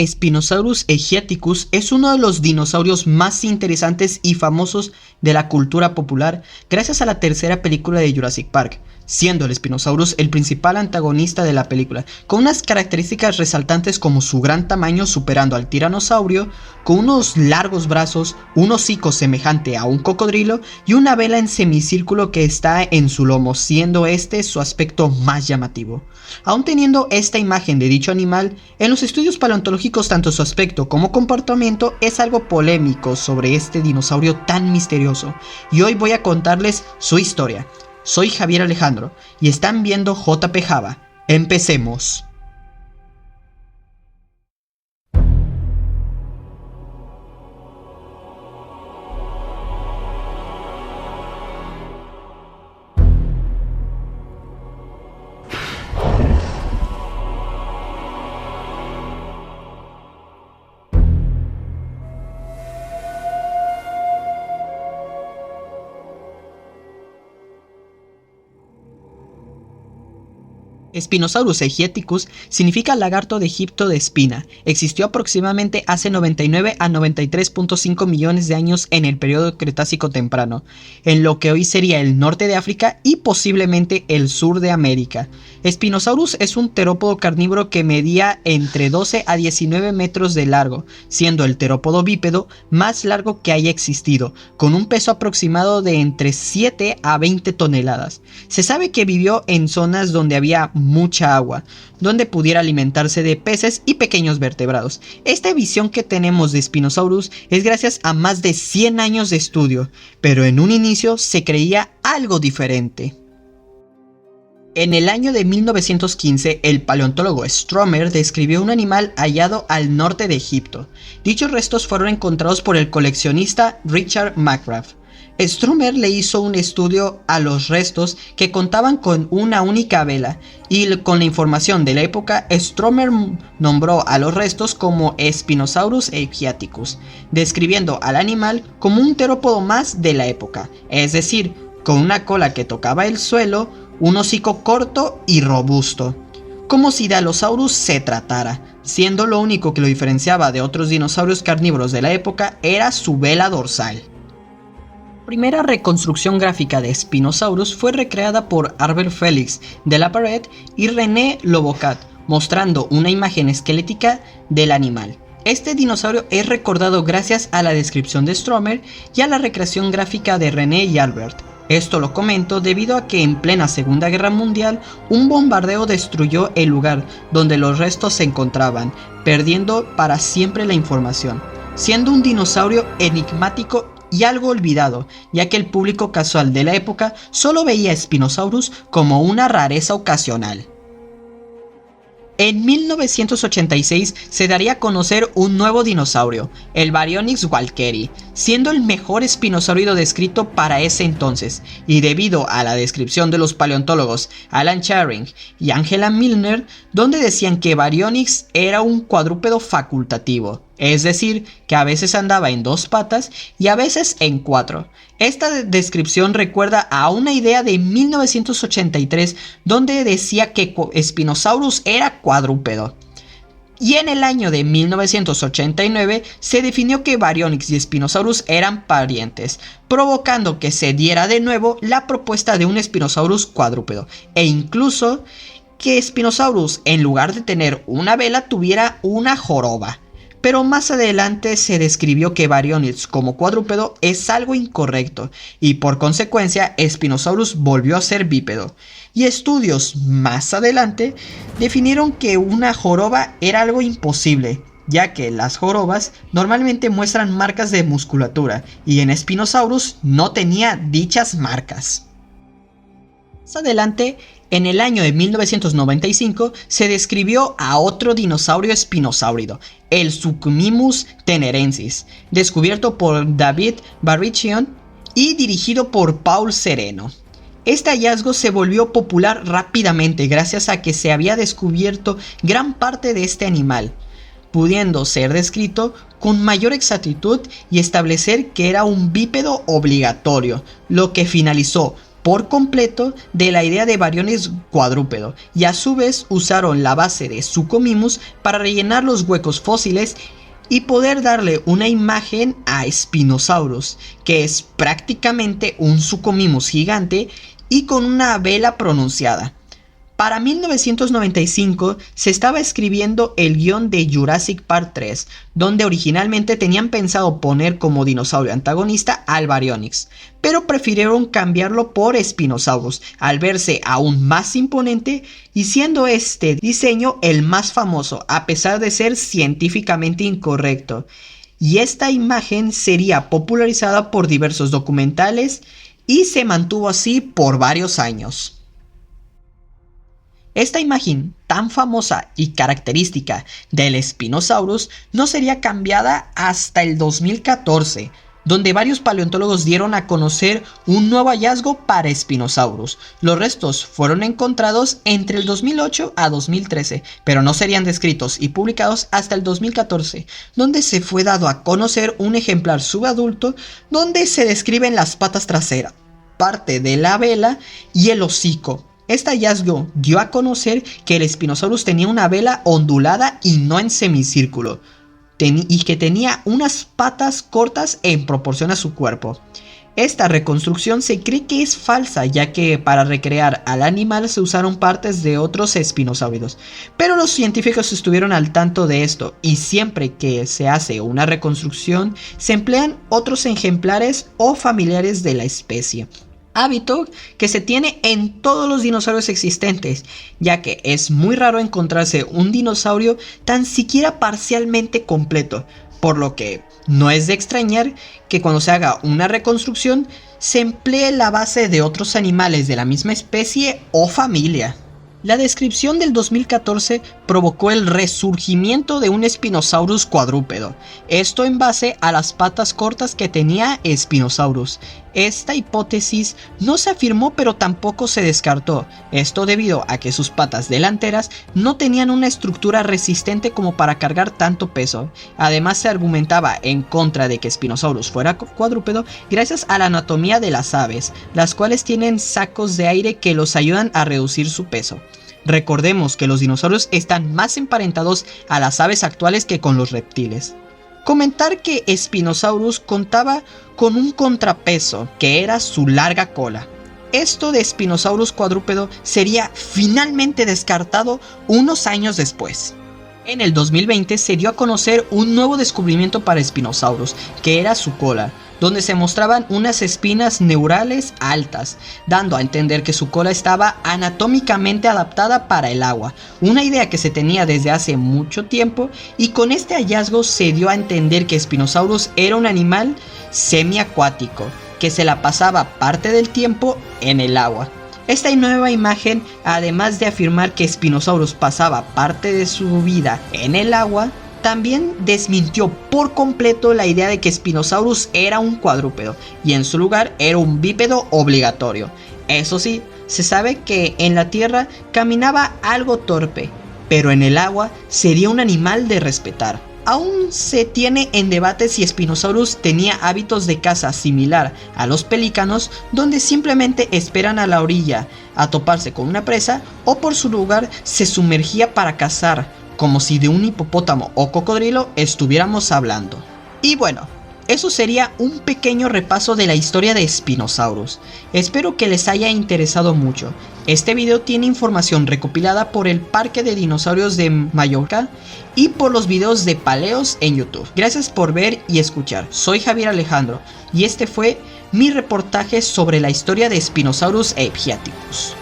Spinosaurus aegiaticus es uno de los dinosaurios más interesantes y famosos de la cultura popular gracias a la tercera película de Jurassic Park, siendo el Spinosaurus el principal antagonista de la película, con unas características resaltantes como su gran tamaño superando al tiranosaurio, con unos largos brazos, un hocico semejante a un cocodrilo y una vela en semicírculo que está en su lomo, siendo este su aspecto más llamativo. Aún teniendo esta imagen de dicho animal, en los estudios paleontológicos tanto su aspecto como comportamiento es algo polémico sobre este dinosaurio tan misterioso, y hoy voy a contarles su historia. Soy Javier Alejandro y están viendo JP Java. Empecemos. Spinosaurus aegiaticus significa lagarto de Egipto de espina. Existió aproximadamente hace 99 a 93.5 millones de años en el periodo Cretácico temprano, en lo que hoy sería el norte de África y posiblemente el sur de América. Spinosaurus es un terópodo carnívoro que medía entre 12 a 19 metros de largo, siendo el terópodo bípedo más largo que haya existido, con un peso aproximado de entre 7 a 20 toneladas. Se sabe que vivió en zonas donde había mucha agua, donde pudiera alimentarse de peces y pequeños vertebrados. Esta visión que tenemos de Spinosaurus es gracias a más de 100 años de estudio, pero en un inicio se creía algo diferente. En el año de 1915, el paleontólogo Stromer describió un animal hallado al norte de Egipto. Dichos restos fueron encontrados por el coleccionista Richard McGrath. Stromer le hizo un estudio a los restos que contaban con una única vela, y con la información de la época, Stromer nombró a los restos como Spinosaurus aegiaticus, describiendo al animal como un terópodo más de la época, es decir, con una cola que tocaba el suelo, un hocico corto y robusto, como si de Allosaurus se tratara, siendo lo único que lo diferenciaba de otros dinosaurios carnívoros de la época era su vela dorsal. La primera reconstrucción gráfica de Spinosaurus fue recreada por Albert Felix de la Parade y René Lobocat, mostrando una imagen esquelética del animal. Este dinosaurio es recordado gracias a la descripción de Stromer y a la recreación gráfica de René y Albert. Esto lo comento debido a que en plena Segunda Guerra Mundial un bombardeo destruyó el lugar donde los restos se encontraban, perdiendo para siempre la información, siendo un dinosaurio enigmático y algo olvidado, ya que el público casual de la época solo veía a Spinosaurus como una rareza ocasional. En 1986 se daría a conocer un nuevo dinosaurio, el Baryonyx walkeri, siendo el mejor espinosaurio descrito para ese entonces, y debido a la descripción de los paleontólogos Alan Turing y Angela Milner, donde decían que Baryonyx era un cuadrúpedo facultativo, es decir, que a veces andaba en 2 patas y a veces en 4. Esta descripción recuerda a una idea de 1983 donde decía que Spinosaurus era cuadrúpedo. Y en el año de 1989 se definió que Baryonyx y Spinosaurus eran parientes, provocando que se diera de nuevo la propuesta de un Spinosaurus cuadrúpedo, e incluso que Spinosaurus, en lugar de tener una vela, tuviera una joroba. Pero más adelante se describió que Baryonyx como cuadrúpedo es algo incorrecto, y por consecuencia Spinosaurus volvió a ser bípedo. Y estudios más adelante definieron que una joroba era algo imposible, ya que las jorobas normalmente muestran marcas de musculatura, y en Spinosaurus no tenía dichas marcas. Más adelante, en el año de 1995, se describió a otro dinosaurio espinosáurido, el Suchomimus tenerensis, descubierto por David Barichion y dirigido por Paul Sereno. Este hallazgo se volvió popular rápidamente gracias a que se había descubierto gran parte de este animal, pudiendo ser descrito con mayor exactitud y establecer que era un bípedo obligatorio, lo que finalizó por completo de la idea de Baryonyx cuadrúpedo y a su vez usaron la base de Suchomimus para rellenar los huecos fósiles y poder darle una imagen a Spinosaurus, que es prácticamente un Suchomimus gigante y con una vela pronunciada. Para 1995 se estaba escribiendo el guión de Jurassic Park 3, donde originalmente tenían pensado poner como dinosaurio antagonista al Baryonyx, pero prefirieron cambiarlo por Spinosaurus, al verse aún más imponente y siendo este diseño el más famoso, a pesar de ser científicamente incorrecto. Y esta imagen sería popularizada por diversos documentales y se mantuvo así por varios años. Esta imagen tan famosa y característica del Spinosaurus no sería cambiada hasta el 2014, donde varios paleontólogos dieron a conocer un nuevo hallazgo para Spinosaurus. Los restos fueron encontrados entre el 2008 a 2013, pero no serían descritos y publicados hasta el 2014, donde se fue dado a conocer un ejemplar subadulto donde se describen las patas traseras, parte de la vela y el hocico. Este hallazgo dio a conocer que el Spinosaurus tenía una vela ondulada y no en semicírculo, y que tenía unas patas cortas en proporción a su cuerpo. Esta reconstrucción se cree que es falsa, ya que para recrear al animal se usaron partes de otros espinosáuridos, pero los científicos estuvieron al tanto de esto y siempre que se hace una reconstrucción se emplean otros ejemplares o familiares de la especie. Hábito que se tiene en todos los dinosaurios existentes, ya que es muy raro encontrarse un dinosaurio tan siquiera parcialmente completo, por lo que no es de extrañar que cuando se haga una reconstrucción se emplee la base de otros animales de la misma especie o familia. La descripción del 2014 provocó el resurgimiento de un Spinosaurus cuadrúpedo, esto en base a las patas cortas que tenía Spinosaurus. Esta hipótesis no se afirmó pero tampoco se descartó, esto debido a que sus patas delanteras no tenían una estructura resistente como para cargar tanto peso. Además se argumentaba en contra de que Spinosaurus fuera cuadrúpedo gracias a la anatomía de las aves, las cuales tienen sacos de aire que los ayudan a reducir su peso. Recordemos que los dinosaurios están más emparentados a las aves actuales que con los reptiles. Comentar que Spinosaurus contaba con un contrapeso, que era su larga cola. Esto de Spinosaurus cuadrúpedo sería finalmente descartado unos años después. En el 2020 se dio a conocer un nuevo descubrimiento para Spinosaurus, que era su cola, donde se mostraban unas espinas neurales altas, dando a entender que su cola estaba anatómicamente adaptada para el agua, una idea que se tenía desde hace mucho tiempo, y con este hallazgo se dio a entender que Spinosaurus era un animal semiacuático, que se la pasaba parte del tiempo en el agua. Esta nueva imagen, además de afirmar que Spinosaurus pasaba parte de su vida en el agua, también desmintió por completo la idea de que Spinosaurus era un cuadrúpedo y en su lugar era un bípedo obligatorio. Eso sí, se sabe que en la tierra caminaba algo torpe, pero en el agua sería un animal de respetar. Aún se tiene en debate si Spinosaurus tenía hábitos de caza similar a los pelícanos, donde simplemente esperan a la orilla a toparse con una presa, o por su lugar se sumergía para cazar, como si de un hipopótamo o cocodrilo estuviéramos hablando. Y bueno, eso sería un pequeño repaso de la historia de Spinosaurus. Espero que les haya interesado mucho. Este video tiene información recopilada por el Parque de Dinosaurios de Mallorca y por los videos de Paleos en YouTube. Gracias por ver y escuchar. Soy Javier Alejandro y este fue mi reportaje sobre la historia de Spinosaurus aephiaticus.